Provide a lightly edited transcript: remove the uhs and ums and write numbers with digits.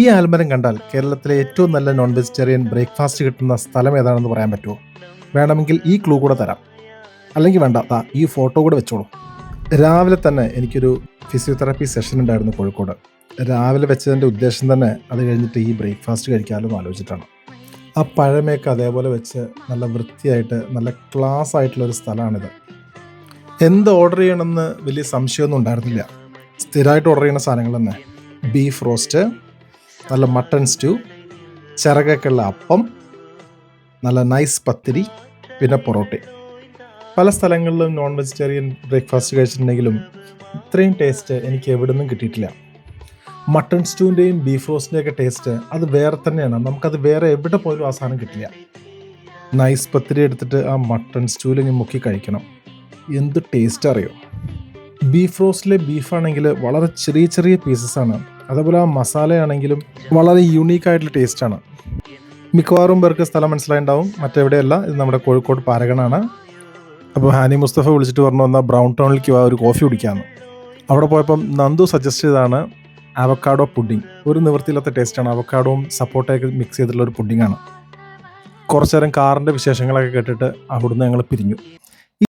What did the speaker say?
ഈ ആൽമരം കണ്ടാൽ കേരളത്തിലെ ഏറ്റവും നല്ല നോൺ വെജിറ്റേറിയൻ ബ്രേക്ക്ഫാസ്റ്റ് കിട്ടുന്ന സ്ഥലം ഏതാണെന്ന് പറയാൻ പറ്റുമോ? വേണമെങ്കിൽ ഈ ക്ലൂ കൂടെ തരാം. അല്ലെങ്കിൽ വേണ്ട, ഈ ഫോട്ടോ കൂടെ വെച്ചോളൂ. രാവിലെ തന്നെ എനിക്കൊരു ഫിസിയോതെറാപ്പി സെഷൻ ഉണ്ടായിരുന്നു കോഴിക്കോട്. രാവിലെ വെച്ചതിൻ്റെ ഉദ്ദേശം തന്നെ അത് കഴിഞ്ഞിട്ട് ഈ ബ്രേക്ക്ഫാസ്റ്റ് കഴിക്കാമല്ലോ എന്ന് ആലോചിച്ചിട്ടാണ്. ആ പഴമയൊക്കെ അതേപോലെ വെച്ച് നല്ല വൃത്തിയായിട്ട് നല്ല ക്ലാസ് ആയിട്ടുള്ളൊരു സ്ഥലമാണിത്. എന്ത് ഓർഡർ ചെയ്യണമെന്ന് വലിയ സംശയമൊന്നും ഉണ്ടായിരുന്നില്ല. സ്ഥിരമായിട്ട് ഓർഡർ ചെയ്യുന്ന സാധനങ്ങൾ തന്നെ. ബീഫ് റോസ്റ്റ്, നല്ല മട്ടൺ സ്റ്റൂ, ചിറകൊക്കെയുള്ള അപ്പം, നല്ല നൈസ് പത്തിരി, പിന്നെ പൊറോട്ട. പല സ്ഥലങ്ങളിലും നോൺ വെജിറ്റേറിയൻ ബ്രേക്ക്ഫാസ്റ്റ് കഴിച്ചിട്ടുണ്ടെങ്കിലും ഇത്രയും ടേസ്റ്റ് എനിക്ക് എവിടെ നിന്നും കിട്ടിയിട്ടില്ല. മട്ടൺ സ്റ്റൂവിൻ്റെയും ബീഫ് റോസ്റ്റിൻ്റെയൊക്കെ ടേസ്റ്റ് അത് വേറെ തന്നെയാണ്. നമുക്കത് വേറെ എവിടെ പോലും ആ സാധനം കിട്ടില്ല. നൈസ് പത്തിരി എടുത്തിട്ട് ആ മട്ടൺ സ്റ്റൂവിൽ ഞാൻ മുക്കി കഴിക്കണം. എന്ത് ടേസ്റ്റ് അറിയോ. ബീഫ് റോസ്റ്റിലെ ബീഫാണെങ്കിൽ വളരെ ചെറിയ ചെറിയ പീസസാണ്. അതേപോലെ ആ മസാലയാണെങ്കിലും വളരെ യൂണീക്കായിട്ടുള്ള ടേസ്റ്റാണ്. മിക്കവാറും പേർക്ക് സ്ഥലം മനസ്സിലായിട്ടുണ്ടാവും. മറ്റെവിടെയല്ല, ഇത് നമ്മുടെ കോഴിക്കോട് പാരഗണാണ്. അപ്പോൾ ഹാനി മുസ്തഫ വിളിച്ചിട്ട് പറഞ്ഞു വന്നാൽ ബ്രൗൺ ടൗണിലേക്ക് ഒരു കോഫി കുടിക്കാമെന്ന്. അവിടെ പോയപ്പം നന്ദു സജസ്റ്റ് ചെയ്തതാണ് അവക്കാഡോ പുഡിംഗ്. ഒരു നിവൃത്തിയില്ലാത്ത ടേസ്റ്റാണ്. അവക്കാഡോയും സപ്പോർട്ടയൊക്കെ മിക്സ് ചെയ്തിട്ടുള്ള ഒരു പുഡിങ്ങാണ്. കുറച്ചു നേരം കാറിൻ്റെ വിശേഷങ്ങളൊക്കെ കേട്ടിട്ട് അവിടുന്ന് ഞങ്ങൾ പിരിഞ്ഞു.